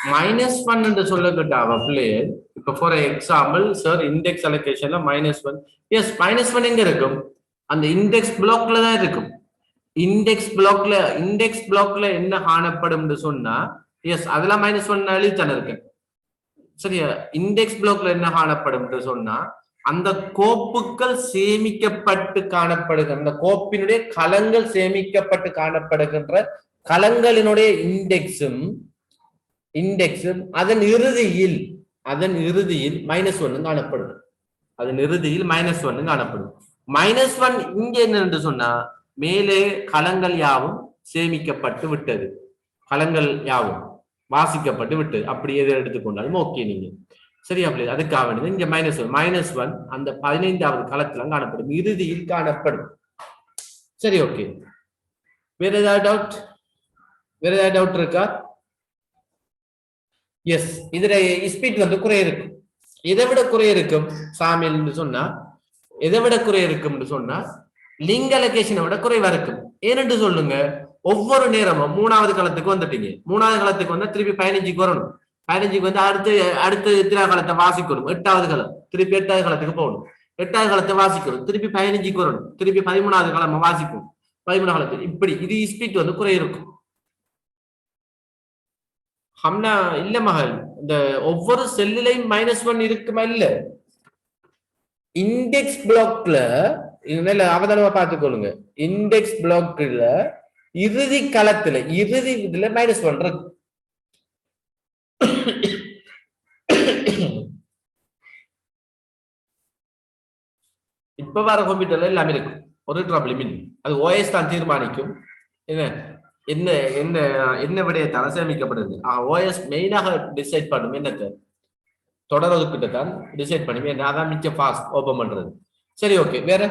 -1 என்று சொல்லக்கிட்டாவ பிள்ளையே. இப்ப ஃபார் எக்ஸாம்பிள் சார் இண்டெக்ஸ் அலோகேஷன்ல -1. எஸ் -1 எங்க இருக்கும்? அந்த இண்டெக்ஸ் பிளாக்ல தான் இருக்கும். இண்டெக்ஸ் பிளாக்ல என்ன காணப்படும் சொன்னா எஸ் அதெல்லாம் -1 எழுதித்தானே இருக்கு. சரியா? இண்டெக்ஸ் பிளாக்ல என்ன காணப்படும் சொன்னா அந்த கோப்புகள் சேமிக்கப்பட்டு காணப்படுகிற அந்த கோப்பினுடைய களங்கள் சேமிக்கப்பட்டு காணப்படுகின்ற களங்களினுடைய இண்டெக்ஸும் அதன் இறுதியில் -1 காணப்படும். அதன் இறுதியில் -1 காணப்படும். -1 இங்க என்ன சொன்னா மேலே களங்கள் யாவும் சேமிக்கப்பட்டு விட்டது, களங்கள் யாவும் வாசிக்கப்பட்டு விட்டது. அப்படி எதை எடுத்துக்கொண்டாலும் ஓகே நீங்க சரியா பிள்ளை. அதுக்காக வேண்டியது இங்க -1 அந்த 15வது களத்துல காணப்படும், இறுதியில் காணப்படும். சரி ஓகே. வேற ஏதாவது டவுட் இருக்கா? எஸ், இதுல ஸ்பீட் வந்து குறைய இருக்கும். இதை விட குறைய இருக்கும் சாமியல் சொன்னா, எதை விட குறைய இருக்கும்னு சொன்னா லிங்க் அலோகேஷனை விட குறைவா இருக்கும். ஏன்னு சொல்லுங்க, ஒவ்வொரு நேரமும் 3வது களத்துக்கு வந்துட்டீங்க. 3வது களத்துக்கு வந்தா திருப்பி 15க்கு வரணும். 15க்கு வந்து அடுத்து எத்தனை களத்தை வாசிக்கணும்? 8வது களம். திருப்பி 8வது களத்துக்கு போகணும். 8வது களத்தை வாசிக்கணும். திருப்பி 15க்கு வரணும். திருப்பி 13வது களம் வாசிக்கணும். 13 களத்துக்கு இப்படி இது ஸ்பீட் வந்து குறைய இருக்கும். ஹம்னா இல்ல மகள், இந்த ஒவ்வொரு செல்லிலையும் -1 இருக்குமா? இல்ல, இண்டெக்ஸ் பிளாக்ல அவதானமா பார்த்துக்கொள்ளுங்க. இண்டெக்ஸ் பிளாக்ல இறுதி களத்துல இறுதி இதுல -1 இருக்கு. இப்ப வர கம்ப்யூட்டர்ல எல்லாமே இருக்கும், ஒரு ப்ராப்ளம் இல்லை. அது ஓஎஸ் தான் தீர்மானிக்கும் என்ன என்ன என்ன என்ன விடயத்தால சேமிக்கப்படுது. ஓஎஸ் மெயினாக டிசைட் பண்ணும் என்னத்தை தொடர்றதுக்கிட்ட தான் டிசைட் பண்ணி அதான் மிச்சம் ஃபாஸ்ட் ஓபன் பண்றது. சரி ஓகே. வேற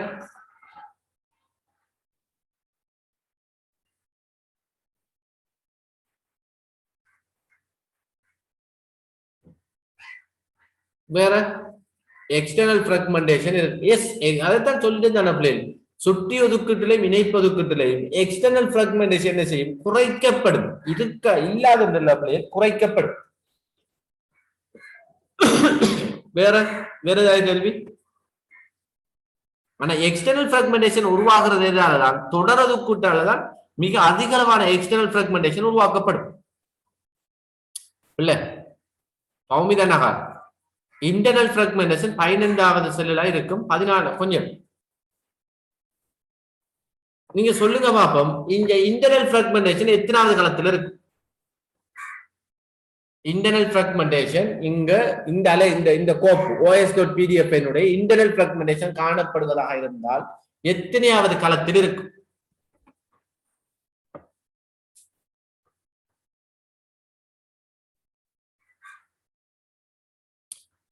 வேற எக்ஸ்டர்னல் ஃப்ராக்மெண்டேஷன் இருக்கு. எஸ், அதைத்தான் சொல்லிட்டு தானே பிள்ளைகள், சுட்டி ஒதுக்கீட்டுலையும் இணைப்பு ஒதுக்கீட்டுலையும் எக்ஸ்டர்னல் ஃப்ராக்மெண்டேஷன் என்ன செய்யும்? குறைக்கப்படும். இல்லாத பிள்ளைகள் குறைக்கப்படும். வேற ஏதாவது கேள்வி? ஆனா எக்ஸ்டர்னல் ஃப்ராக்மெண்டேஷன் உருவாகிறது எதாலதான்? தொடரொதுக்கூட்டாலதான் மிக அதிகளவான எக்ஸ்டர்னல் ஃப்ராக்மெண்டேஷன் உருவாக்கப்படும். இல்ல பௌமித நகர் இன்டர்னல் ஃப்ராக்மெண்டேஷன் 15வது செல்லுல இருக்கும். 14 கொஞ்சம் நீங்க சொல்லுங்க பாப்போம். இங்க இன்டர்னல் ஃப்ராக்மெண்டேஷன் எத்தனாவது களத்துல இருக்கு? இன்டர்னல் ஃப்ராக்மெண்டேஷன் இங்க இந்த கோப்பு os.pdf என்னுடைய இன்டர்னல் ஃப்ராக்மெண்டேஷன் காணப்படுவதாக இருந்தால் எத்தனையாவது களத்தில் இருக்கு?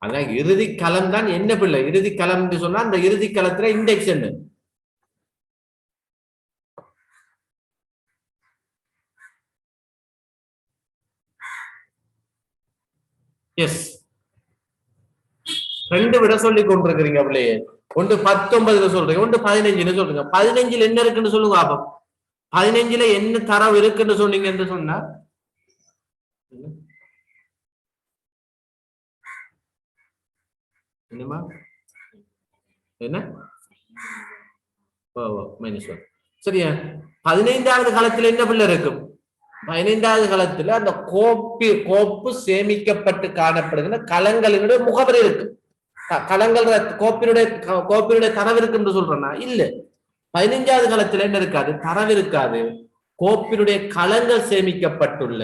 அதான் இறுதி களம் தான் என்ன பிள்ளை? இறுதி களம் என்று சொன்னா அந்த இறுதி களத்துல இண்டெக்ஸ் என்ன? எஸ், 2 விட சொல்லி கொண்டிருக்கிறீங்க பிள்ளையே. ஒன்று 19 சொல்றீங்க, ஒன்று 15 சொல்றீங்க. 15 என்ன இருக்குன்னு சொல்லுங்க பாப்போம். 15 என்ன தரவு இருக்குன்னு சொன்னீங்க என்று சொன்னா என்னமா என்ன -1 சரியா? 15வது களத்துல என்ன பிள்ளை இருக்கும்? 15வது களத்துல அந்த கோப்பு சேமிக்கப்பட்டு காணப்படுகிற களங்களினுடைய முகவரி இருக்கு. களங்கள் கோப்பினுடைய தரவு இருக்கு என்று சொல்றேன்னா இல்ல. 15வது களத்துல என்ன இருக்காது? தரவு இருக்காது. கோப்பினுடைய களங்கள் சேமிக்கப்பட்டுள்ள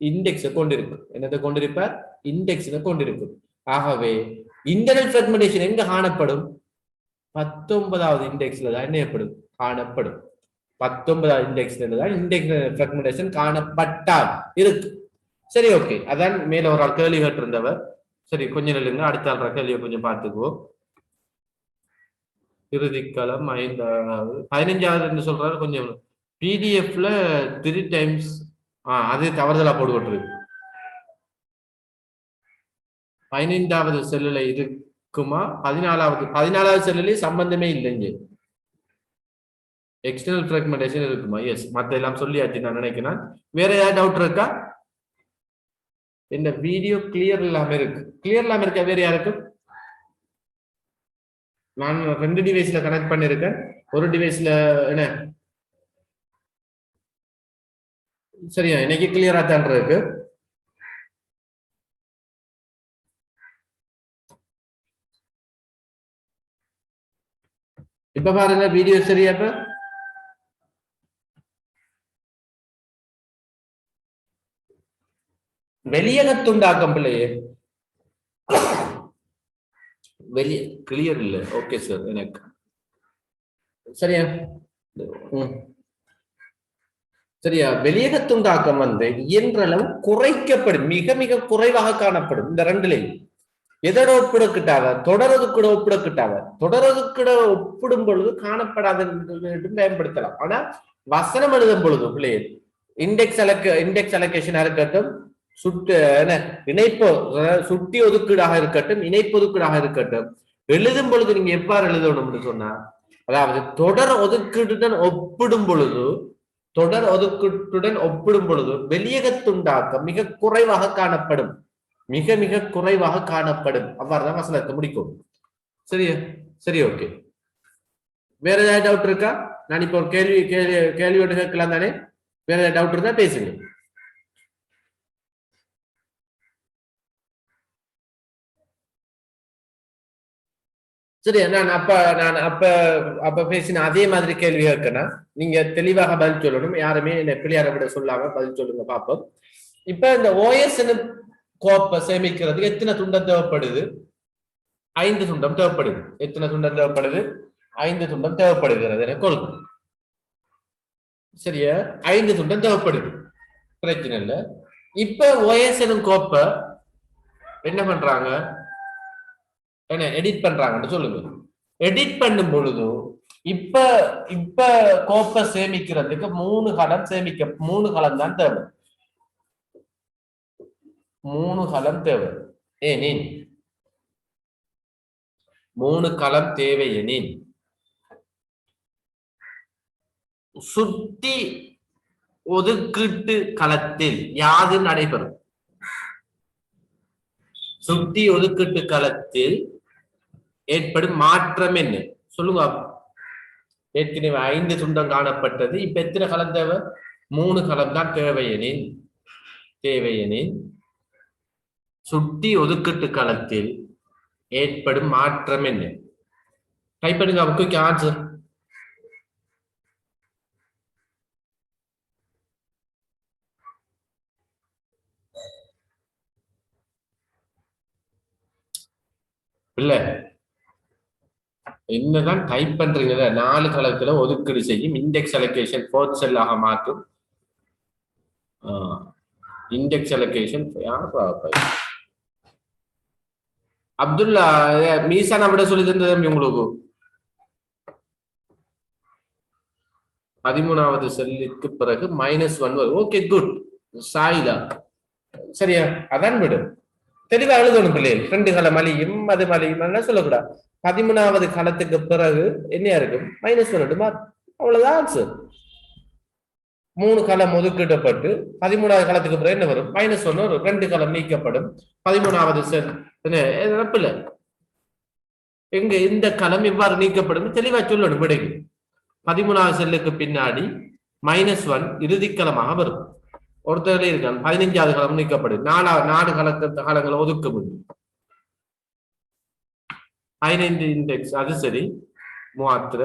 இண்டெக்ஸை கொண்டிருக்கும். என்னத்தை கொண்டிருப்பார்? இண்டெக்ஸ் கொண்டிருக்கும். ஆகவே இன்டர்னல் ஃப்ராக்மெண்டேஷன் எங்க காணப்படும்? 19வது இண்டெக்ஸ்ல தான் என்ன ஏற்படும்? காணப்படும். 19வது இண்டெக்ஸ்ல தான் இண்டெக்ஸ் ஃப்ராக்மெண்டேஷன் காணப்பட்டால் இருக்கு. சரி ஓகே. அதான் மேல ஒரு ஆள் கேள்வி கேட்டிருந்தவர். சரி கொஞ்சம் நில்லுங்க, அடுத்த ஆள் கேள்வியை கொஞ்சம் பார்த்துக்குவோம். இறுதிக்காலம் 5வது 15வது சொல்றாரு. கொஞ்சம் பிடிஎஃப்ல 3 டைம்ஸ் அது தவறுதலா போட்டுருக்கு. 15வது செல்லுல இருக்குமா? 14வது செல்லுல சம்பந்தமே இல்லைங்க. எக்ஸ்டர்னல் ஃப்ராக்மெண்டேஷன் இருக்குமா? எஸ், மத்த எல்லாம் சொல்லியாச்சு நான் நினைக்கிறேன். வேற ஏதாவது டவுட் இருக்கா? இந்த வீடியோ கிளியர் இல்லாம இருக்கு. கிளியர் இல்லாம இருக்க வேற யாருக்கும்? நான் 2 டிவைஸ்ல கனெக்ட் பண்ணிருக்கேன். ஒரு டிவைஸ்ல என்ன சரியா இன்னைக்கு கிளியரா தான் இருக்கு. இப்ப பாருங்க வீடியோ சரியா? இப்ப வெளியகத்துண்டாக்கம் பிள்ளையே வெளியே கிளியர் இல்ல. ஓகே சார் எனக்கு சரியா சரியா. வெளியகத்துண்டாக்கம் இயன்றளவு குறைக்கப்படும், மிக மிக குறைவாக காணப்படும். இந்த ரெண்டுலையும் எதோட ஒப்பிடக்கிட்டாவ தொடரதுக்கூட ஒப்பிடக்கிட்டாவ தொடரதுக்கூட ஒப்பிடும் பொழுது காணப்படாத பயன்படுத்தலாம். ஆனா வசனம் எழுதும் பொழுது பிள்ளைகள் இண்டெக்ஸ் அலோகேஷனா இருக்கட்டும், இணைப்பு சுட்டி ஒதுக்கீடாக இருக்கட்டும், இணைப்பு ஒதுக்கீடாக இருக்கட்டும், எழுதும் பொழுது நீங்க எவ்வாறு எழுதணும்னு சொன்னா, அதாவது தொடர் ஒதுக்கீட்டுடன் ஒப்பிடும் பொழுது வெளியகத்துண்டாக்கம் மிக குறைவாக காணப்படும், மிக மிக குறைவாக காணப்படும். அவ்வாறுதான் வசனத்தை முடிக்கும். சரியா? சரி, ஓகே. வேற ஏதாவது டவுட் இருக்கா? நான் இப்போ ஒரு கேள்வியோட கேட்கலாம் தானே? வேற ஏதாவது டவுட் இருந்தா பேசுங்க. சரி, நான் அப்ப பேசின அதே மாதிரி கேள்வி கேட்கணும். நீங்க தெளிவாக பதில் சொல்லணும். யாருமே என்ன பிள்ளையார விட சொல்லாம பதில் சொல்லுங்க பாப்போம். இப்ப இந்த ஓஎஸ் கோப்பை சேமிக்கிறதுக்கு எத்தனை துண்டம் தேவைப்படுது? 5 துண்டம் தேவைப்படுது. எத்தனை துண்டம் தேவைப்படுது? 5 துண்டம் தேவைப்படுகிறது என கொள்கை. சரியா? 5 துண்டம் தேவைப்படுது, பிரச்சனை இல்லை. இப்ப ஓஎஸ் கோப்பை என்ன பண்றாங்க? என்ன எடிட் பண்றாங்கன்னு சொல்லுங்க. எடிட் பண்ணும் பொழுது இப்ப கோப்பை சேமிக்கிறதுக்கு 3 கலம் தான் தேவை. 3 கலம் தேவை. ஏனேன் 3 கலம் தேவை எனின் சுட்டி ஒதுக்கீட்டு களத்தில் யாது நடைபெறும்? சுட்டி ஒதுக்கீட்டு களத்தில் ஏற்படும் மாற்றம் என்ன? சொல்லுங்க. ஏற்கனவே 5 துண்டம் காணப்பட்டது. இப்ப எத்தனை கலம் தேவை? 3 கலம் தான் தேவையெனின் சுட்டி ஒதுக்கீட்டு களத்தில் ஏற்படும் மாற்றம் என்ன? டைப் பண்ணுங்க. Quick answer. இல்ல என்னதான் டைப் பண்றீங்க? 4 கலத்துல ஒதுக்கீடு செய்யும் இண்டெக்ஸ் அலோகேஷன் 4th செல்லாக மாற்றும். இண்டெக்ஸ் அலோகேஷன் அப்துல்லா மீசான விட சொல்லி தந்தது உங்களுக்கு 13வது செல்லுக்கு பிறகு -1 வரும். Okay, good. சாயிதா சரியா? அதான் விடும். தெளிவா எழுதணும் பிள்ளைகள். 2 கலம் மலியும் அது மலியும் சொல்லக்கூடாது. 13வது காலத்துக்கு பிறகு என்ன இருக்கும்? -1. அவ்வளவுதான் ஆன்சர். 3 கலம் ஒதுக்கிடப்பட்டு 13வது காலத்துக்கு பிறகு என்ன வரும்? -1 வரும். 2 கலம் நீக்கப்படும். 13வது செல் நிரப்பில்ல எங்க இந்த கலம் இவ்வாறு நீக்கப்படும் தெளிவா சொல்லணும். விடைக்கு 13வது செல்லுக்கு பின்னாடி -1 இறுதிக்கலமாக வரும். ஒருத்தர் இருக்கான் 15வது காலம் நீக்கப்படும். 4 காலங்களை ஒதுக்க முடியும். 15 இண்டெக்ஸ் அது சரி. மாத்திர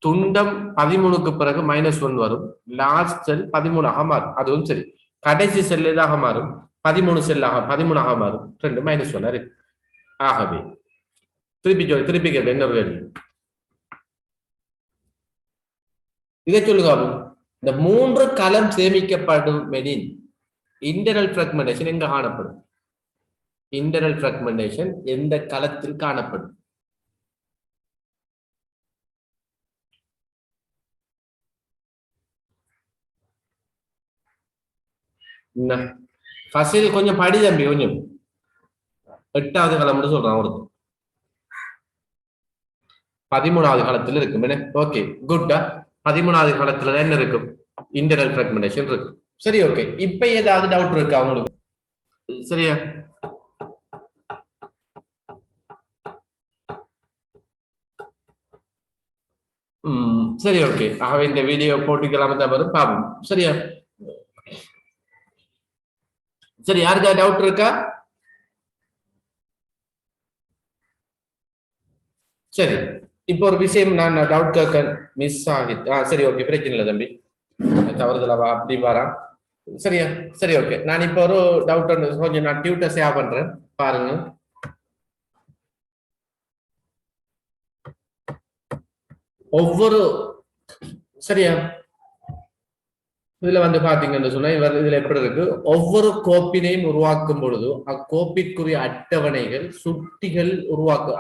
துண்டம் 13க்கு பிறகு -1 வரும். லாஸ்ட் செல் 13ஆக மாறும். அதுவும் சரி. கடைசி செல் எதாக மாறும்? 13ஆக மாறும். 2 -1 இருக்கு. ஆகவே திருப்பி கேள்வி என்ன கேள்வி? இதை சொல்லுங்க. இந்த 3 கலம் சேமிக்கப்படும் எனின் இன்டர்னல் பிராக்மெண்டேஷன் எங்க காணப்படும்? இன்டர்னல் பிராக்மெண்டேஷன் எந்த களத்தில் காணப்படும்? ஃபசில் கொஞ்சம் படி தம்பி. கொஞ்சம் 8வது களம்னு சொல்றான் ஒருத்தர். 13வது காலத்துல இருக்கு. ஓகே, குட்டா. 13வது காலத்துல என்ன இருக்கும்? இன்டர்னல் பிராக்மெண்டேஷன் இருக்கு. சரி ஓகே. இப்ப ஏதாவது டவுட் இருக்கா உங்களுக்கு? சரியா? சரி ஓகே. ஆகவே இந்த வீடியோ போட்டுக்கலாம் தான் வரும் பாப்போம். சரியா? சரி, யாருக்கா டவுட் இருக்கா? சரி, இப்போ ஒரு விஷயம் நான் டவுட் கேட்க மிஸ் ஆகிட்டு சரி ஓகே, பிரச்சனை இல்லை தம்பி. தவறுதலா அப்படி வரா. சரியா? சரி ஓகே. நான் இப்போ ஒரு டவுட் கொஞ்சம் நான் டியூட்டர் ஷேர் பண்றேன், பாருங்க. ஒவ்வொரு சரியா இதுல வந்து பாத்தீங்கன்னு சொன்னா இவர் இதுல எப்படி இருக்கு, ஒவ்வொரு கோப்பினையும் உருவாக்கும் பொழுது அக்கோப்பிற்குரிய அட்டவணைகள் சுட்டிகள்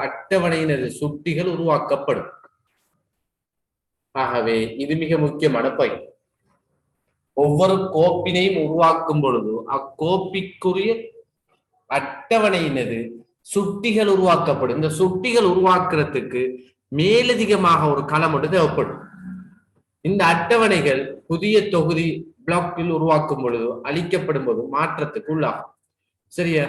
அட்டவணையினது சுட்டிகள் உருவாக்கப்படும். ஆகவே இது மிக முக்கியமான பாயிண்ட். ஒவ்வொரு கோப்பினையும் உருவாக்கும் பொழுது அக்கோப்பிற்குரிய அட்டவணையினது சுட்டிகள் உருவாக்கப்படும். இந்த சுட்டிகள் உருவாக்குறதுக்கு மேலதிகமாக ஒரு களம் ஒன்று தேவைப்படும். இந்த அட்டவணைகள் புதிய தொகுதி பிளாக்கில் உருவாக்கும் பொழுது அளிக்கப்படும் போது மாற்றத்துக்கு உள்ளாகும். சரியா?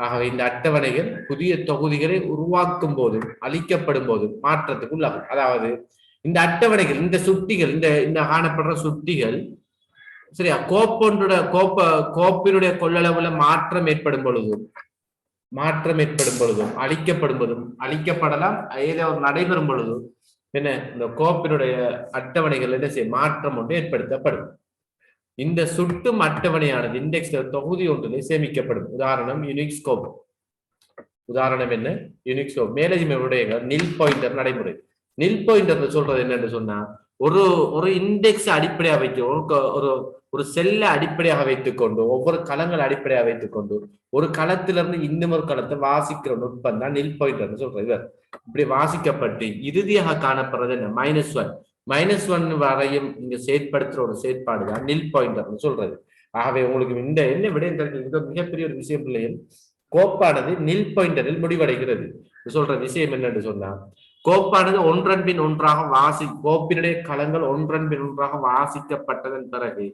ஆகவே இந்த அட்டவணைகள் புதிய தொகுதிகளை உருவாக்கும் போதும் அளிக்கப்படும் போதும் மாற்றத்துக்கு உள்ளாகும். அதாவது இந்த அட்டவணைகள், இந்த சுட்டிகள், இந்த காணப்படுற சுட்டிகள் சரியா கோப்பினுடைய கொள்ளளவுல மாற்றம் ஏற்படும் பொழுதும் அளிக்கப்படலாம். ஏதோ நடைபெறும் பொழுதும் என்ன இந்த கோப்பினுடைய அட்டவணைகள் என்ன செய்ய மாற்றம் ஒன்று ஏற்படுத்தப்படும். இந்த சுட்டும் அட்டவணையானது இண்டெக்ஸ் தொகுதி ஒன்றிலே சேமிக்கப்படும். உதாரணம் யூனிக் ஸ்கோப். உதாரணம் என்ன? Unique scope. மேலதிக நில் பாயிண்டர் நடைமுறை. நில் பாயிண்டர் சொல்றது என்னன்னு சொன்னா, ஒரு ஒரு இண்டெக்ஸ் அடிப்படையாக வைத்து ஒரு ஒரு செல்லை அடிப்படையாக வைத்துக்கொண்டு ஒவ்வொரு களங்களை அடிப்படையாக வைத்துக்கொண்டு ஒரு களத்திலிருந்து இன்னும் ஒரு களத்தை வாசிக்கிற நுட்பம் தான் நில் பாயிண்டர் சொல்றது. இவர் இப்படி வாசிக்கப்பட்டு இறுதியாக காணப்படுறது என்ன? -1 வரையும் இங்க செயற்படுத்துற ஒரு செயற்பாடு தான் நில் பாயிண்டர் சொல்றது. ஆகவே உங்களுக்கு இந்த என்ன விட மிகப்பெரிய ஒரு விஷயம் பிள்ளைகள், கோப்பானது நில் பாயிண்டரில் முடிவடைகிறது. சொல்ற விஷயம் என்னன்னு சொன்னா, கோப்பானது ஒன்றன் பின் ஒன்றாக கோப்பினுடைய களங்கள் ஒன்றன் பின் ஒன்றாக வாசிக்கப்பட்டதன் பிறகு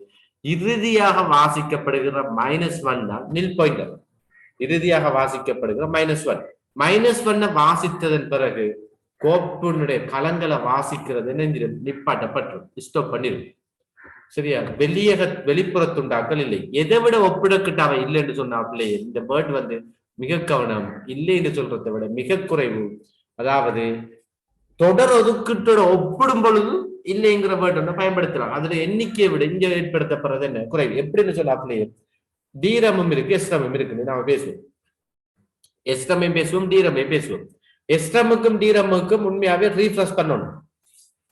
இறுதியாக வாசிக்கப்படுகிற -1 தான் நில் பாயிண்டர். இறுதியாக வாசிக்கப்படுகிற -1 வாசித்ததன் பிறகு கோப்பினுடைய களங்களை வாசிக்கிறது நிப்பாட்டப்பட்டு ஸ்டாப் பண்ணிடும். சரியா? வெளிப்புறத்துண்டாக்கல் இல்லை. எதை விட ஒப்பிடக்கிட்டாவ இல்லைன்னு சொன்னாப்லே இந்த பேர்ட் வந்து மிக கவனம். இல்லை என்று சொல்றதை விட மிக குறைவு. அதாவது தொடர் ஒதுக்கீட்டோட ஒப்பிடும் பொழுது இல்லைங்கிற வேர்ட் ஒன்று பயன்படுத்தலாம். அதுல எண்ணிக்கையை விட இங்க ஏற்படுத்தப்படுறது என்ன? குறைவு. எப்படின்னு சொன்னாப்லே டீரமும் இருக்கு, எஸ்ரமும் இருக்குன்னு நாம பேசுவோம். எஸ்ரமையும் பேசுவோம், டீரமையும் பேசுவோம். எஸ்ரமுக்கும் டீரமுக்கும் உண்மையாவே ரீஃப்ரெஷ் பண்ணணும்.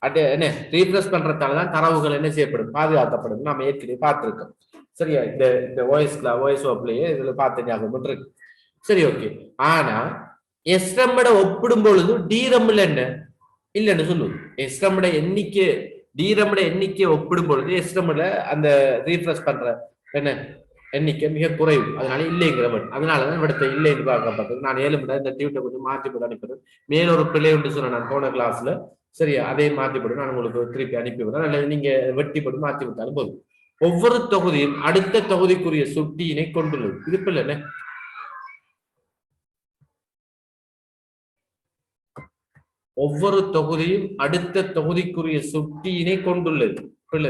அது என்ன ரீஃப்ரெஷ் பண்றதாலதான் தரவுகள் என்ன செய்யப்படும்? பாதுகாக்கப்படும். நாம ஏற்கனவே பார்த்திருக்கோம். சரியா? இந்த வாய்ஸ் ஓப்லயே இதுல பார்த்த ஞாபகம் இருக்கு. சரி ஓகே. ஆனா எஸ்ரம்மோட ஒப்பிடும் பொழுது டீரம்ல என்ன இல்லைன்னு சொல்லுவது. எஸ்ரம்மோட எண்ணிக்கை டீரம்மோட எண்ணிக்கையை ஒப்பிடும் பொழுது எஸ்ரம்ல அந்த ரீஃப்ரெஷ் பண்ற என்ன எண்ணிக்கை மிக குறைவு. அதனால இல்லைங்கிறவன். அதனாலதான் இவிடத்தை இல்லைன்னு பார்க்கப்பட்டது. நான் 7 மணி இந்த டியூட்டை கொஞ்சம் மாற்றி போட்டு அனுப்பிடுறேன். மேலொரு பிள்ளை உண்டு சொன்னேன் நான் போன கிளாஸ்ல. சரியா? அதையும் மாற்றி போட்டு நான் உங்களுக்கு திருப்பி அனுப்பி விடுறேன். அல்லது நீங்க வெட்டி போட்டு மாற்றி விட்டாலும் போதும். ஒவ்வொரு தொகுதியும் அடுத்த தொகுதிக்குரிய சுட்டியினை கொண்டுள்ளது. இது பிள்ளை ஒவ்வொரு தொகுதியும் அடுத்த தொகுதிக்குரிய சுட்டியினை கொண்டுள்ளது. பிள்ளை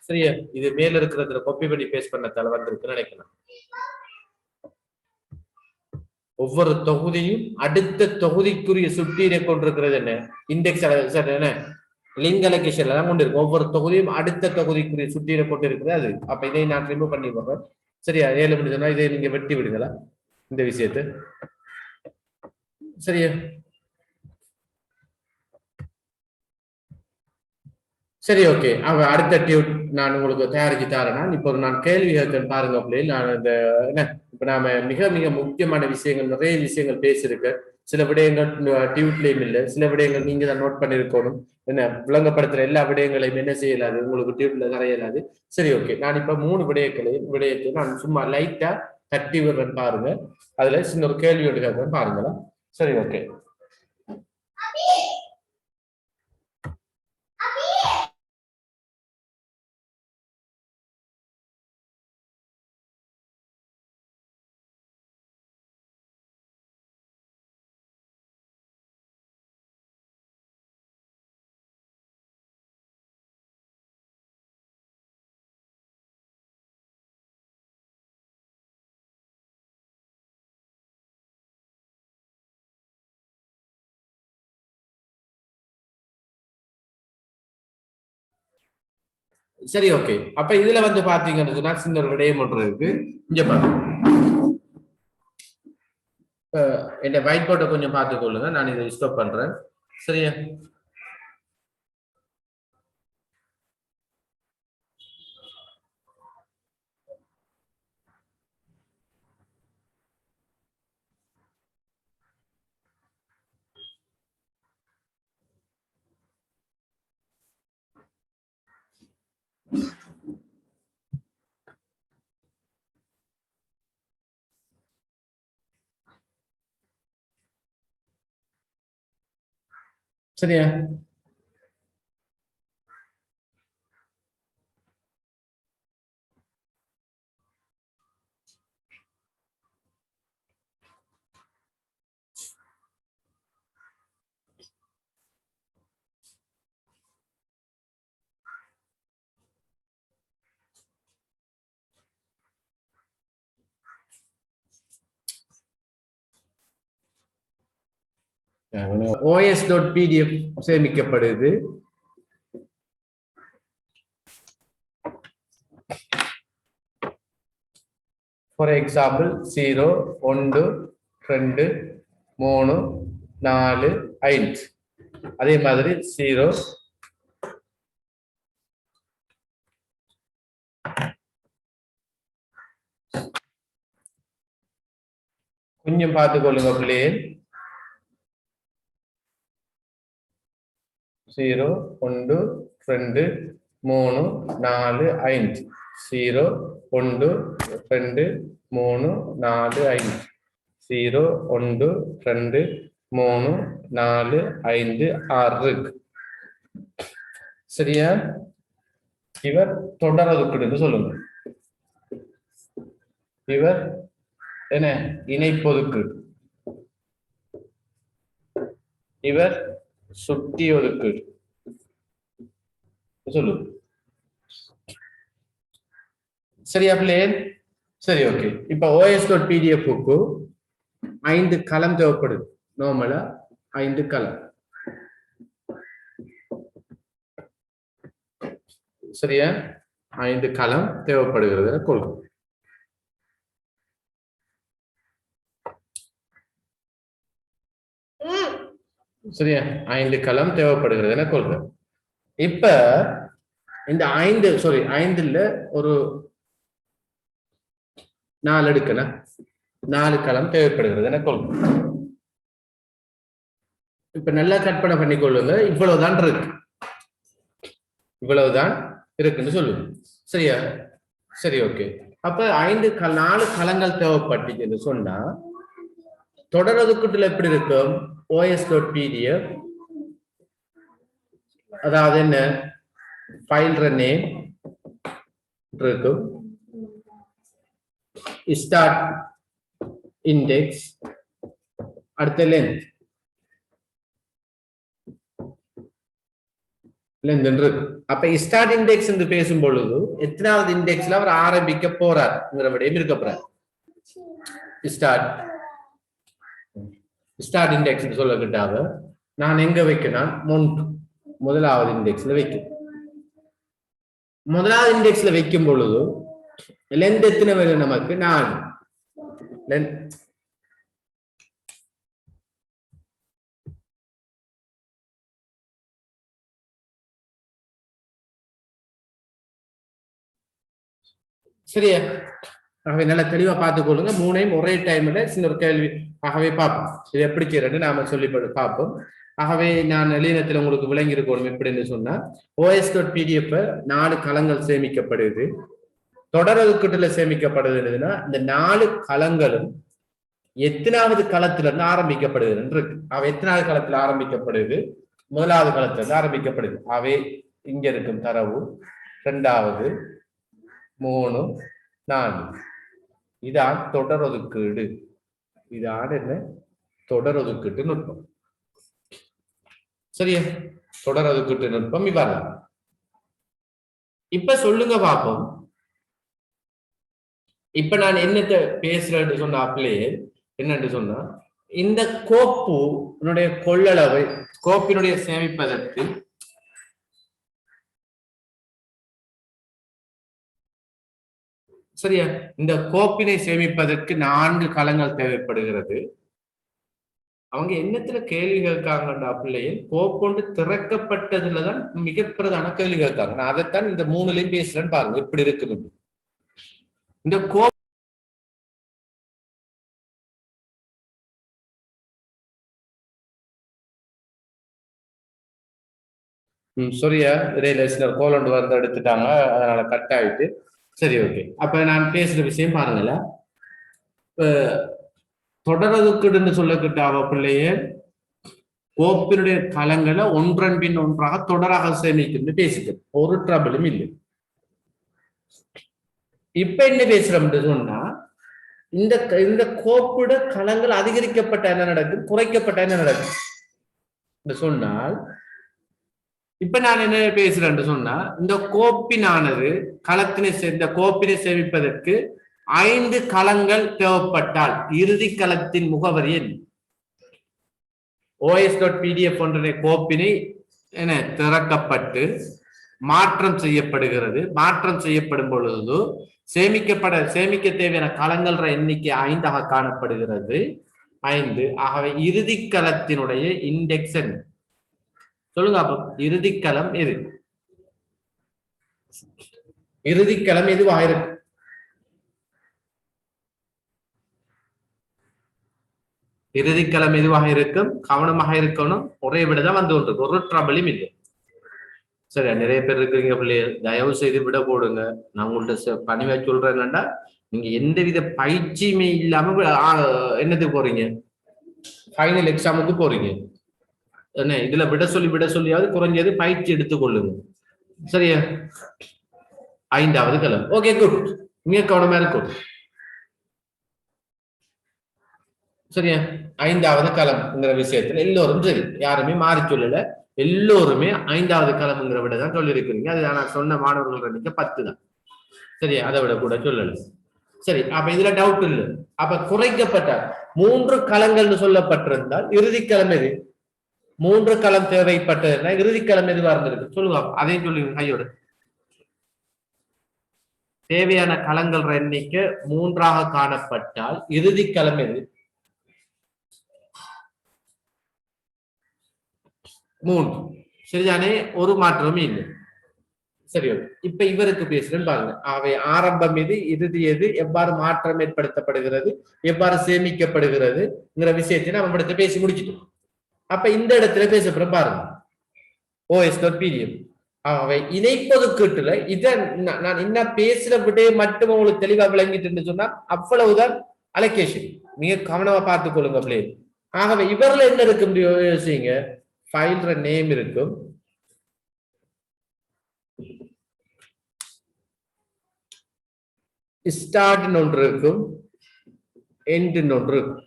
சரியா? இது மேல இருக்கிறதுல காப்பி பண்ணி பேஸ்ட் பண்ணதால வந்திருக்குன்னு நினைக்கலாம். ஒவ்வொரு தொகுதியும் அடுத்த தொகுதிக்குரிய சுட்டியினை கொண்டிருக்கிறது என்ன? இண்டெக்ஸ் என்ன லிங்க் அலோகேஷன்ல தான் கொண்டு இருக்கு. ஒவ்வொரு தொகுதியும் அடுத்த தொகுதிக்குரிய சுட்டியினை கொண்டு இருக்கிறது அது. அப்ப இதை நான் ரிமூவ் பண்ணி போடுறேன். சரியா? 7 மணி சொன்னா இதை நீங்க வெட்டி விடுங்களா இந்த விஷயத்தை. சரியா? சரி ஓகே. அடுத்த டியூட் நான் உங்களுக்கு தயாரிச்சு தரேன்னா இப்போ நான் கேள்வி கேட்கறேன் பாருங்க. அப்படியே நான் இந்த என்ன இப்ப நாம மிக மிக முக்கியமான விஷயங்கள் நிறைய விஷயங்கள் பேசியிருக்கேன். சில விடயங்கள் டியூட்லயும் இல்லை, சில விடயங்கள் நீங்க தான் நோட் பண்ணிருக்கணும். என்ன விளங்கப்படுத்துற எல்லா விடயங்களையும் என்ன செய்யலாது உங்களுக்கு டியூட்ல தரையலாது. சரி ஓகே. நான் இப்ப 3 விடயத்தை நான் சும்மா லைட்டா தட்டி விடுறேன் பாருங்க. அதுல சின்ன ஒரு கேள்வியோடு கேட்கறேன் பாருங்களா. சரி ஓகே. சரி ஓகே. அப்ப இதுல வந்து பாத்தீங்கன்னு சொன்னா சின்ன ஒரு விடயம் ஒன்று இருக்கு. இங்க பாருங்க. இந்த ஒயிட் போர்டை கொஞ்சம் பார்த்துக்கொள்ளுங்க. நான் இதை ஸ்டாப் பண்றேன். சரியா? சரியா? os.pdf சேமிக்கப்படுது. For example 0 1 2 3 4 5. அதே மாதிரி 0 கொஞ்சம் பார்த்துக்கொள்ளுங்க பிள்ளையே. 0 1 2 3 4 5. 0 1 2 3 4 5. 0 1 2 3 4 5 6 இருக்கு. சரியா? இவர் தொடரதுக்குன்னு சொல்லுங்க. இவர் என்ன இணைப்பொதுக்கு. இவர் சுட்டி ஒதுக்கு சொல்லு. சரியா பிள்ளையே? சரி ஓகே. இப்ப os.pdf-க்கு 5 களம் தேவைப்படுது. நார்மலா 5 களம். சரியா? 5 களம் தேவைப்படுகிறது கொள்கை. சரியா? 5 களம் தேவைப்படுகிறது என கொள்கை. இப்ப இந்த 5 ஒரு 4 எடுக்கணும். 4 களம் தேவைப்படுகிறது என கொள்கை. இப்ப நல்லா கற்பனை பண்ணிக்கொள்ளுங்க. இவ்வளவுதான் இருக்கு. இவ்வளவுதான் இருக்குன்னு சொல்லுங்க. சரியா? சரி ஓகே. அப்ப 4 களங்கள் தேவைப்பட்டுச்சுன்னு சொன்னா தொடரதுக்குள்ள எப்படி இருக்கும்? os.pdf, அதாவது என்ன, ஃபைல் நேம் இருக்கும், ஸ்டார்ட் இண்டெக்ஸ், அடுத்த லென்த் இருக்கு. அப்ப ஸ்டார்ட் இண்டெக்ஸ் என்று பேசும் பொழுது எத்தனாவது இண்டெக்ஸ்ல அவர் ஆரம்பிக்க போறார் இருக்க போறார். ஸ்டார்ட் இண்டெக்ஸ் சொல்லக்கிட்டாக நான் எங்க வைக்கணும்? முதலாவது இண்டெக்ஸ்ல வைக்கும். முதலாவது இண்டெக்ஸ்ல வைக்கும் பொழுது லென்த் எத்தனை வரும் நமக்கு? 4. சரியா? ஆகவே நல்லா தெளிவா பார்த்துக் கொள்ளுங்க. 3ஐயும் ஒரே டைம்ல சின்ன ஒரு கேள்வி ஆகவே பார்ப்போம். இது எப்படி செய்யறது நாம சொல்லி பார்ப்போம். ஆகவே நான் நிலையத்தில் உங்களுக்கு விளங்கி இருக்கணும். எப்படின்னு சொன்னா os.pdf 4 களங்கள் சேமிக்கப்படுது. தொடரதுக்குள்ள சேமிக்கப்படுதுன்னா இந்த 4 களங்களும் எத்தனாவது களத்துல இருந்து ஆரம்பிக்கப்படுதுன்னு இருக்கு. அவ எத்தனாவது களத்துல ஆரம்பிக்கப்படுது? முதலாவது களத்துல இருந்து ஆரம்பிக்கப்படுது. அவை இங்க இருக்கும் தரவு 2வது 3 4. இதான் தொடர் ஒதுக்கீடு. இதான் என்ன? தொடர் ஒதுக்கீட்டு நுட்பம். சரியா? தொடர் ஒதுக்கீட்டு நுட்பம் இவ்வாறு. இப்ப சொல்லுங்க பார்ப்போம். இப்ப நான் என்னத்தை பேசுறேன்னு சொன்னாப்லே என்னன்னு சொன்னா, இந்த கோப்பினுடைய கொள்ளளவை கோப்பினுடைய சேமிப்பதற்கு சரியா? இந்த கோப்பினை சேமிப்பதற்கு 4 களங்கள் தேவைப்படுகிறது. அவங்க என்னத்துல கேள்வி கேட்காங்கடா பிள்ளைகள், கோப்பொண்டு திறக்கப்பட்டதுலதான் மிக பிரதான கேள்வி கேட்காங்க. நான் அதைத்தான் இந்த 3லயும் பேசுறேன்னு பாருங்க எப்படி இருக்குது. இந்த சரியா, இடையில சில கோலண்டு வந்து எடுத்துட்டாங்க, அதனால கட் ஆயிட்டு. சரி, ஓகே. அப்ப நான் பேசுற விஷயம் பாருங்களேன். தொடரதுக்குன்னு சொல்லக்கிட்ட அவ பிள்ளைய கோப்பினுடைய களங்களை ஒன்றன் பின் ஒன்றாக தொடராக சேமிக்கணும்னு பேசிட்டு ஒரு ட்ரபிளும் இல்லை. இப்ப என்ன பேசுறோம்னு சொன்னா, இந்த இந்த கோப்பிட களங்கள் அதிகரிக்கப்பட்ட என்ன நடக்கும், குறைக்கப்பட்ட என்ன நடக்கும் சொன்னால், இப்ப நான் என்ன பேசுறேன்னு சொன்னா, இந்த கோப்பினானது இந்த கோப்பினை சேமிப்பதற்கு 5 களங்கள் தேவைப்பட்டால் இறுதி களத்தின் முகவரி os.pdf என்ற கோப்பினை என திறக்கப்பட்டு மாற்றம் செய்யப்படுகிறது. மாற்றம் செய்யப்படும் பொழுது சேமிக்க தேவையான களங்கள் எண்ணிக்கை 5ஆக காணப்படுகிறது. 5. ஆகவே இறுதி களத்தினுடைய இண்டெக்ஸ் என்ன சொல்லுங்க. அப்ப இறுதிக்களம் எது? இறுதிக்களம் எதுவாக இருக்கு? இறுதிக்களம் எதுவாக இருக்கும்? கவனமாக இருக்கணும். ஒரே விடதான் வந்து கொண்டிருக்கு, ஒரு ட்ரபிளும் இல்லை. சரியா? நிறைய பேர் இருக்கிறீங்க பிள்ளைகள், தயவு செய்து விட போடுங்க. நான் உங்கள்கிட்ட பணிவா சொல்றேன் என்னன்னா, நீங்க எந்தவித பயிற்சியுமே இல்லாம என்னத்துக்கு போறீங்க? ஃபைனல் எக்ஸாமுக்கு போறீங்க. என்ன இதுல விட சொல்லியாவது குறைஞ்சது பயிற்சி எடுத்துக்கொள்ளுங்க. சரியா? 5வது களம். Okay, good. மிக கவனமா இருக்கும். சரியா? 5வது களம்ங்கிற விஷயத்துல எல்லோரும் சரி, யாருமே மாறி சொல்லல. எல்லோருமே 5வது களம்ங்கிற விட தான் சொல்லியிருக்கிறீங்க. அது நான் சொன்ன மாணவர்கள் எண்ணிக்கை 10 தான். சரியா? அதை விட கூட சொல்லல. சரி, அப்ப இதுல டவுட் இல்லை. அப்ப குறைக்கப்பட்ட 3 களங்கள்னு சொல்லப்பட்டிருந்தால் இறுதிக்களம் எது? 3 களம் தேவைப்பட்டதுன்னா இறுதிக்களம் எதுவா இருந்திருக்கு சொல்லுங்க. அதையும் சொல்லுங்க கையோட. தேவையான களங்கள் எண்ணிக்கை 3ஆக காணப்பட்டால் இறுதிக்களம் எது? 3. சரிதானே? ஒரு மாற்றமும் இல்லை. சரி, இப்ப இவருக்கு பேசுறேன்னு பாருங்க. அவை ஆரம்பம் எது, இறுதி எது, எவ்வாறு மாற்றம் ஏற்படுத்தப்படுகிறது, எவ்வாறு சேமிக்கப்படுகிறதுங்கிற விஷயத்தை நம்ம இடத்துல பேசி முடிச்சிட்டோம். அப்ப இந்த இடத்துல பேசப்படுற பாருங்க, os.pdf. அவை இணைப்பொதுக்கீட்டுல இத நான் என்ன பேசுற விட மட்டும் உங்களுக்கு தெளிவா விளங்கிட்டு சொன்னா அவ்வளவுதான் அலோகேஷன். மிக கவனமா பார்த்துக் கொள்ளுங்க பிள்ளை. ஆகவே இவர்ல என்ன இருக்கும் யோசிங்க. ஃபைல் நேம் இருக்கும், ஸ்டார்ட் ஒன்று இருக்கும், எண்ட் ஒன்று இருக்கும்.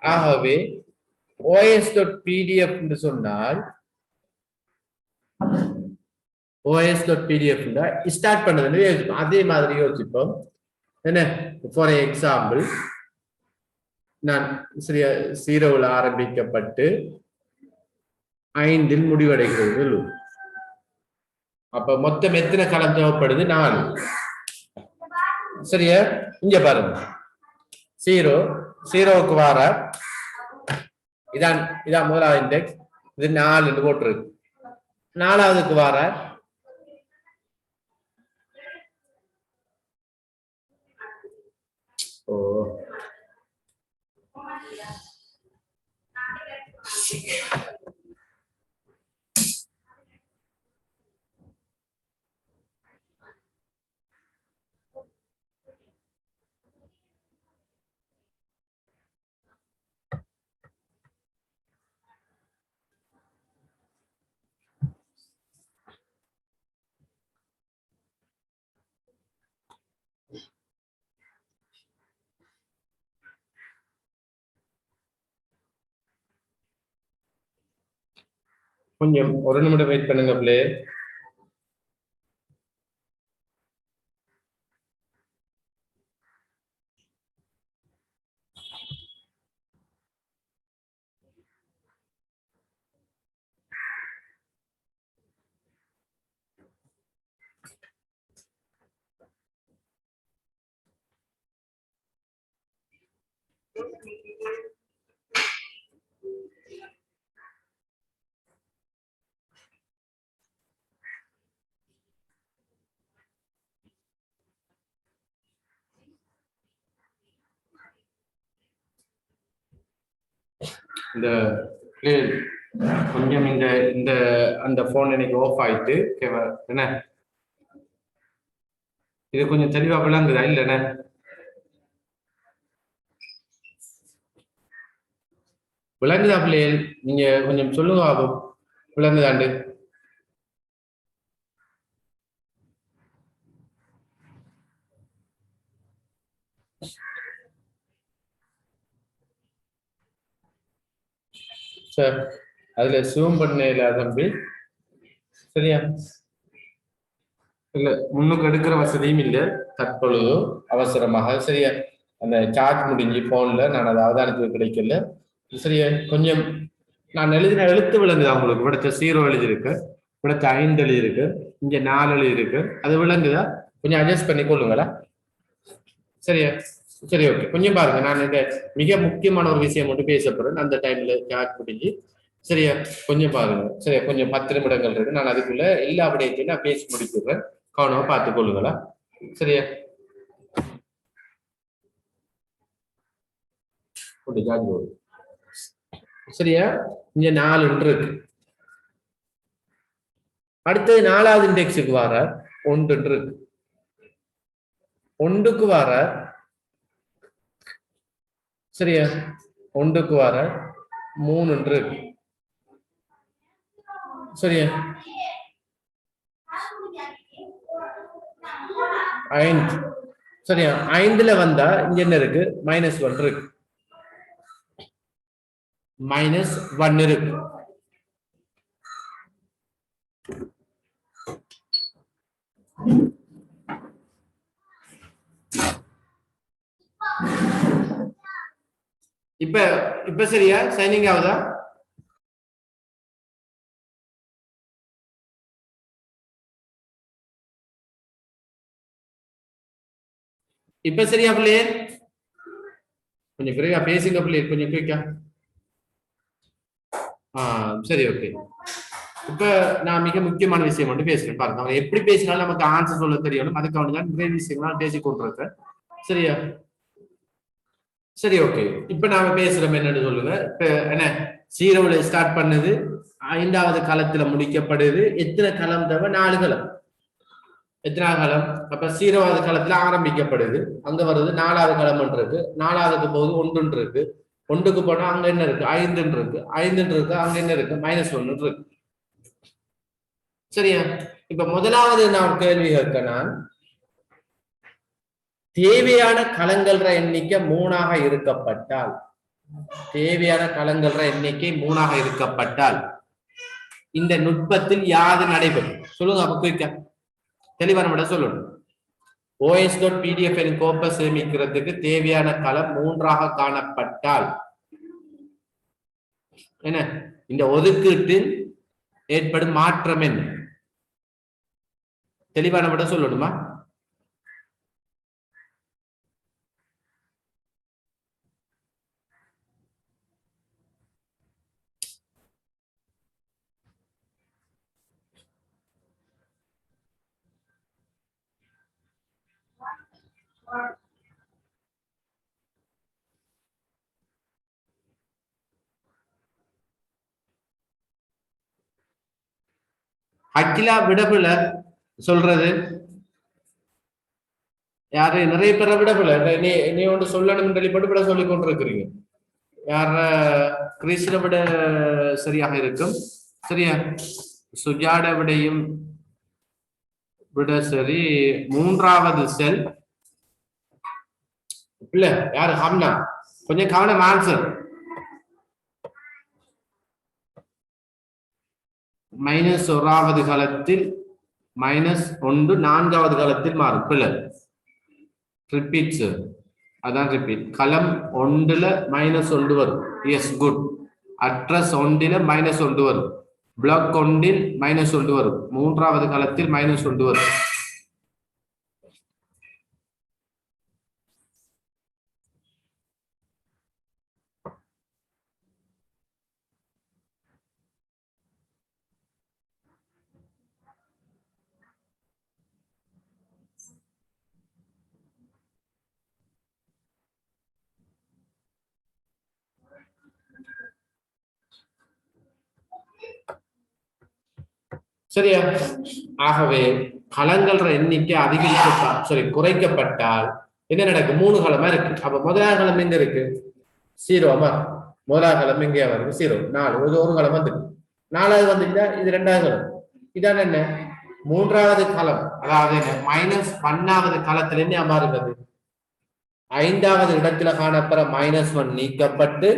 ஆகவே os.pdf என்று சொன்னால் os.pdf ஸ்டார்ட் பண்ணது யோசிப்போம். அதே மாதிரி யோசிப்போம். என்ன, ஃபார் எக்ஸாம்பிள் நான் 0ல் ஆரம்பிக்கப்பட்டு 5ல் முடிவடைகிறது. அப்ப மொத்தம் எத்தனை களம் தேவைப்படுது? 4. சரியா? இங்க பாருங்க, 0க்கு வார இதான் முதலாவது இண்டெக்ஸ். இது 4 போட்டிருக்கு. 4வதுக்கு வார கொஞ்சம் ஒரு நிமிடம் வெயிட் பண்ணுங்க பிள்ளை. இந்த கொஞ்சம் இந்த இந்த அந்த போன் எனக்கு ஆஃப் ஆயிட்டு என்ன இது கொஞ்சம் தெளிவா விளங்குதா இல்லைண்ணே? விளங்குதா பிள்ளைகள்? நீங்க கொஞ்சம் சொல்லுங்க ஆகும் விளங்குதாண்டு. சார் அதுல ஜூம் பண்ண இல்லாத தம்பி, சரியா? இல்ல முன்னுக்கு எடுக்கிற வசதியும் இல்லை தற்பொழுது அவசரமாக, சரியா? அந்த சார்ஜ் முடிஞ்சு போன்ல நான் அதை அவதானித்து கிடைக்கல, சரியா? கொஞ்சம் நான் எழுதின எழுத்து விளங்குதா உங்களுக்கு? இവിടുത്തെ 0 எழுதியிருக்கு, இവിടുത്തെ 5 எழுதியிருக்கு, இங்க 4 எழுதியிருக்கு, அது விளங்குதா? கொஞ்சம் அட்ஜஸ்ட் பண்ணி கொள்ளுங்களா, சரியா? சரி, ஓகே. கொஞ்சம் பாருங்க, நான் இந்த மிக முக்கியமான ஒரு விஷயம் மட்டும் பேச போறேன் அந்த டைம்ல சார்ஜ் முடிஞ்சு, சரியா? கொஞ்சம் பாருங்க, சரியா? கொஞ்சம் 10 நிமிடங்கள் இருக்கு, நான் அதுக்குள்ள எல்லா விடயத்தையும் நான் பேசி முடிச்சுடுறேன், கவனமா பார்த்துக் கொள்ளுங்களா, சரியா? சரியா? இங்க 4 இருக்கு. அடுத்தது 4வது இண்டெக்ஸுக்கு வர 1 இருக்கு. 1க்கு வர, சரியா? 1க்கு வர 3 இருக்கு, சரியா? 5, சரியா? 5ல வந்தா இங்க என்ன இருக்கு? -1 இருக்கு, -1 இருக்கு. இப்ப இப்ப சரியா சைனிங் ஆகுதா? இப்ப சரியா பிள்ளையே? கொஞ்சம் குறைவா பேசுங்க பிள்ளையே, கொஞ்சம் குயிக்கா. சரி, ஓகே. இப்ப நான் மிக முக்கியமான விஷயம் மட்டும் பேசுறேன் பாருங்க. அவர் எப்படி பேசினாலும் நமக்கு ஆன்சர் சொல்ல தெரியணும், அதுக்கு அவனுக்கு தான் நிறைய விஷயங்கள் பேசி கொண்டிருக்கேன், சரியா? சரி, ஓகே. இப்ப நாம பேசுறோம் என்னன்னு சொல்லுங்க. இப்ப என்ன 0ல ஸ்டார்ட் பண்ணது, 5வது காலத்துல முடிக்கப்படுது. எத்தனை காலம் தேவை? 4 காலம். எத்தனை காலம்? அப்ப 0வது காலத்துல ஆரம்பிக்கப்படுது, அங்க வருது 4வது காலம் இருக்கு, 4வதுக்கு போகுது 1 இருக்கு, 1க்கு போனா அங்க என்ன இருக்கு? 5 இருக்கு, 5 இருக்கு, அங்க என்ன இருக்கு? -1 இருக்கு, சரியா? இப்ப முதலாவது நான் கேள்வி கேட்க, நான் தேவையான களங்கள்ற எண்ணிக்கை 3ஆக இருக்கப்பட்டால், தேவையான களங்கள்ற எண்ணிக்கை 3ஆக இருக்கப்பட்டால் இந்த நுட்பத்தில் யாது நடைபெறும்? சொல்லுங்க அப்ப குயிக்கா, தெளிவான விட சொல்லணும். os.pdf எனும் கோப்பை சேமிக்கிறதுக்கு தேவையான களம் 3ஆக காணப்பட்டால் என்ன இந்த ஒதுக்கீட்டில் ஏற்படும் மாற்றம் என்ன? தெளிவான விட சொல்லணுமா? அகிலா விடபுல சொல்றது யாரு? நிறைய பேரை விடபுல நீ ஒன்று சொல்லணும் பட்டு சொல்லிக் கொண்டிருக்கிறீங்க. யார? கிருஷ்ண விட சரியாக இருக்கும், சரியா? சுஜாட விடையும் விட சரி. 3வது செல் இல்ல யாரு? ஹம்னா. கொஞ்சம் கவனம், ஆன்சர் -1வது காலத்தில் -1 4வது காலத்தில் மாறும். பிள்ளை ரிப்பீட்ஸ், அதான் ரிப்பீட். களம் 1ல -1 வரும். S, good. அட்ரஸ் 1ல -1 வரும். பிளாக் 1ல் -1 வரும். 3வது காலத்தில் -1 வரும். சரியா? ஆகவே களங்கள் எண்ணிக்கை குறைக்கப்பட்டால் என்ன நடக்கும்? 3 களமா இருக்கு. அப்ப முதலாவது களம் எங்க இருக்கு? 0. முதலாவது களம் எங்கே வருது? 0. 4 ஒரு களம் வந்து 4வது வந்துட்டா இது 2வது களம். இதான் என்ன? 3வது களம், அதாவது என்ன -1வது களத்துல என்ன மாறுகிறது? 5வது இடத்துல காணப்படுற -1 நீக்கப்பட்டு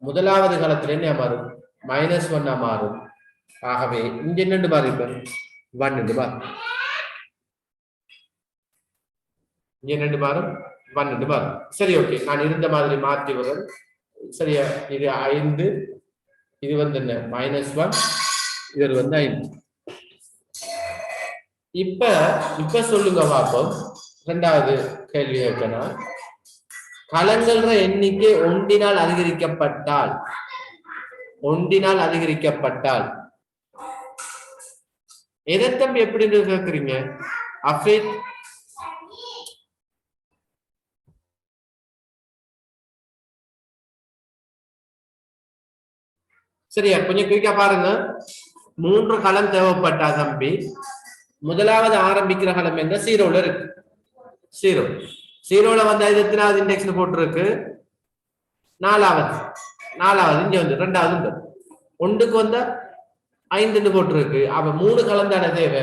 முதலாவது களத்துல என்ன மாறும்? -1 மாறும். ஆகவே இங்க என்னண்டு மாறி இப்ப 1 மாறும். இங்க என்னண்டு மாறும்? 1 மாறும். சரி, ஓகே. நான் இருந்த மாதிரி மாற்றி வரும். சரியா? இது 5, இது வந்து என்ன? -1, இது வந்து 5. இப்ப சொல்லுங்க பாப்போம். 2வது கேள்வி கேட்கணும். களங்கள எண்ணிக்கை ஒன்றினால் அதிகரிக்கப்பட்டால் எதத்தம்பி எப்படி கேட்கிறீங்க? அஃபீத், சரியா? கொஞ்சம் குயிக்கா பாருங்க. 3 களம் தேவைப்பட்டா தம்பி, முதலாவது ஆரம்பிக்கிற களம் என்ன? 0ல இருக்கு. 0ல வந்தா இது எத்தனாவது இண்டெக்ஸ்ல போட்டிருக்கு? 4வது. இங்க வந்து 2வது. 1க்கு வந்தா 5ன்னு போட்டிருக்கு. அவ 3 களம் தானே தேவை.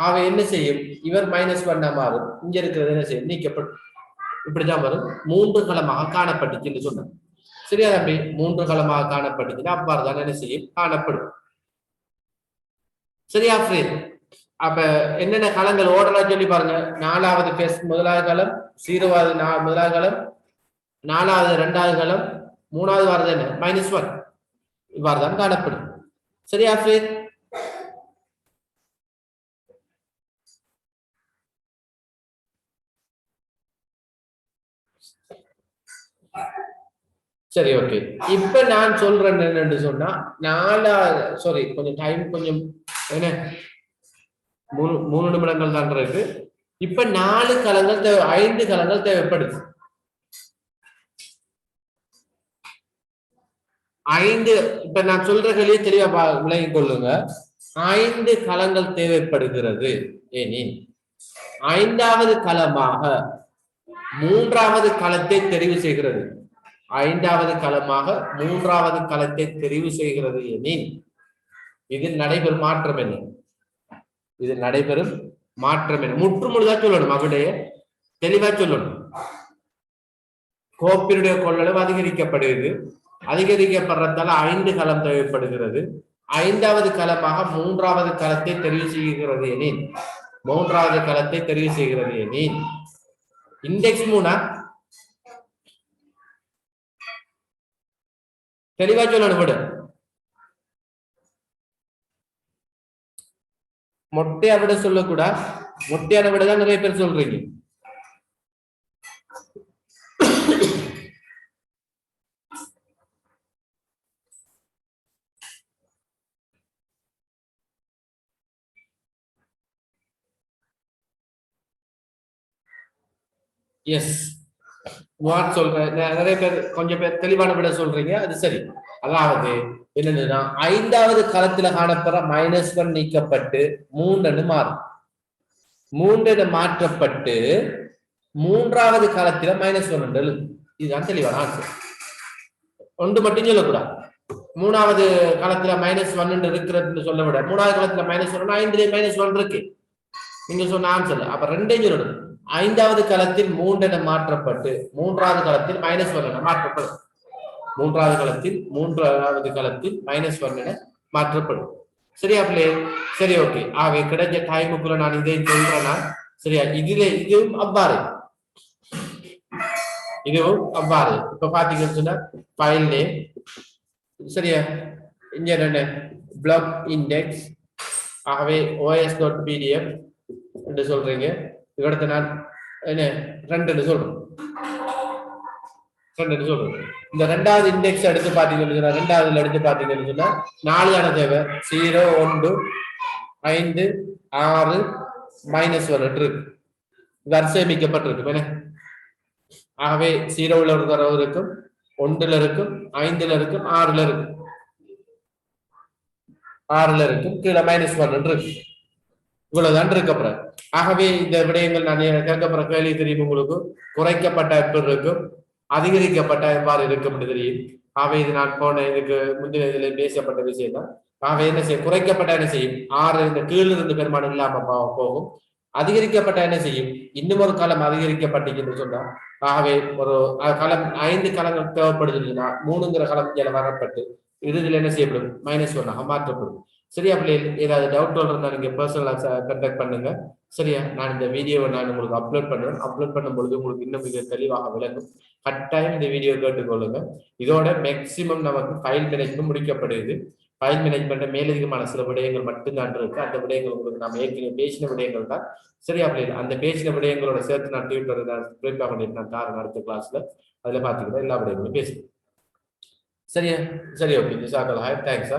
அவ என்ன செய்யும்? இவர் -1 மாறும். இங்க இருக்கிறது என்ன செய்யும்? நீக்கப்படும். இப்படிதான் வரும். 3 களமாக காணப்பட்டுச்சுன்னு சொன்ன. சரியா தம்பி? 3 களமாக காணப்பட்டுச்சுன்னா அவ்வாறுதான் என்ன செய்யும்? காணப்படும். சரியா ஃப்ரீத்? அப்ப என்னென்ன களங்கள் ஓடலா சொல்லி பாருங்க. 4வது பேஸ் முதலாவது களம், 0வது முதலாவது களம், 4வது 2வது களம், 3வது வாரது என்ன? -1. இவ்வாறு தான் காணப்படும். சரியா ஃப்ரீத்? சரி, ஓகே. இப்ப நான் சொல்றேன் என்னன்னு சொன்னா, 4 கொஞ்சம் டைம் கொஞ்சம் என்ன 3 நிமிடங்கள் தான் இருக்கு. இப்ப 4 களங்கள் 5 களங்கள் தேவைப்படுது. 5 இப்ப நான் சொல்ற கேள்வியை தெளிவா விளங்கிக் கொள்ளுங்க. 5 களங்கள் தேவைப்படுகிறது. ஏனெனில் 5வது களமாக 3வது களத்தை தெரிவு செய்கிறது. 5வது களமாக 3வது களத்தை தெரிவு செய்கிறது எனில் இதில் நடைபெறும் மாற்றம் என்ன? முற்றுமுழுதா சொல்லணும். அவருடைய தெளிவா சொல்லணும். கோப்பினுடைய கொள்ளளவு அதிகரிக்கப்படுறதால 5 களம் தேவைப்படுகிறது. 5வது களமாக 3வது களத்தை தெரிவு செய்கிறது எனில் இண்டெக்ஸ் 3 தெளிவா சொல்லணும். விடு மொட்டையா விட சொல்லக்கூடாது. மொட்டையான விடதான் நிறைய பேர் சொல்றீங்க. எஸ், சொல்றேன். நிறைய பேர் கொஞ்சம் பேர் தெளிவான விட சொல்றீங்க. அது சரி. அதாவது என்னன்னா 5வது களத்துல காணப்படுற -1 நீக்கப்பட்டு 3 மாறும். 3 மாற்றப்பட்டு 3வது களத்துல -1. இதுதான் தெளிவான ஆன்சர். ஒன்று மட்டும் சொல்லக்கூடாது. 3வது களத்துல -1 இருக்கிறதுன்னு சொல்ல விட 3வது களத்துல -1 5லயே -1 இருக்கு. நீங்க சொன்ன ஆன்சர். அப்ப 2 சொல்லணும். 5வது களத்தில் 3 மாற்றப்பட்டு 3வது களத்தில் -1 மாற்றப்படும். 3வது களத்தில் -1 மாற்றப்படும். சரியா பிள்ளை? சரி, ஓகே. ஆக கிடைச்ச டைமுக்குள்ள நான் இதை சொல்றேன்னா சரியா? இதுவும் அவ்வாறு. இப்ப பாத்தீங்கன்னு சொன்னா ஃபைல் நேம் சரியா? இங்க என்ன? Block index. ஆகவே os.pdf என்று சொல்றீங்க. இதுக்கடுத்து நான் என்ன 2 சொல்றேன். இந்த 2வது இண்டெக்ஸ் எடுத்து பாத்தீங்கன்னு சொன்னா 2வதுல எடுத்து பாத்தீங்கன்னு சொன்னா 4 தான தேவை. 0, 1, 5, 6, -1 இருக்கு. வரிசையமைக்கப்பட்டிருக்கு. ஆகவே 0ல ஒரு தரவு இருக்கும், 1ல இருக்கும், 5ல இருக்கும், 6ல இருக்கும். ஆறுல இருக்கும், கீழே -1 இருக்கு. இவ்வளவுதான் இருக்கப்பறம். ஆகவே இந்த விடயங்கள் நான் கேட்கப்படுற கேள்வி தெரியும் உங்களுக்கு. குறைக்கப்பட்ட எப்படி இருக்கும், அதிகரிக்கப்பட்ட எவ்வாறு இருக்கும் என்று தெரியும். ஆகவே இது நான் போன இதுக்கு முந்தின இதுல பேசப்பட்ட விஷயம் தான். ஆகவே என்ன செய்யும், குறைக்கப்பட்ட என்ன செய்யும், 6 இந்த கீழ் இருந்து பெருமானம் இல்லாம போகும். அதிகரிக்கப்பட்ட என்ன செய்யும், இன்னும் ஒரு காலம் அதிகரிக்கப்பட்டீங்கன்னு சொன்னா, ஆகவே ஒரு களம் 5 களங்கள் தேவைப்படுதுன்னா 3ங்கிற களம் இதில் வரப்பட்டு இறுதியில் என்ன செய்யப்படும், -1 மாற்றப்படும். சரியா பிள்ளைகள்? ஏதாவது டவுட் இருந்தா நீங்க பர்சனலா கண்டக்ட் பண்ணுங்க. சரியா? நான் இந்த வீடியோவை நான் உங்களுக்கு அப்லோட் பண்ணுவேன். அப்லோட் பண்ணும்பொழுது உங்களுக்கு இன்னும் மிக தெளிவாக விளங்கும். கட்டாயம் இந்த வீடியோ கேட்டுக்கொள்ளுங்க. இதோட மேக்சிமம் நமக்கு ஃபைல் மேனேஜ்மெண்ட் முடிக்கப்படுது. ஃபைல் மேனேஜ்மெண்ட் மேலதிகமான சில விடயங்கள் மட்டும்தான் இருக்கு. அந்த விடயங்கள் உங்களுக்கு நம்ம ஏற்கனவே பேசின விடயங்கள் தான். சரியா பிள்ளைகள்? அந்த பேசின விடயங்களோட சேர்த்து நான் டியூட்டர் ப்ரிப்பேர் பண்ணிட்டு நான் தாரேன் அடுத்த கிளாஸ்ல. அதுல பாத்துக்கிட்டா எல்லா விடயங்களும் பேசுறேன். சரியா? சரி, ஓகே. ஜஸாக்கல்லாஹ். தேங்க்ஸ்.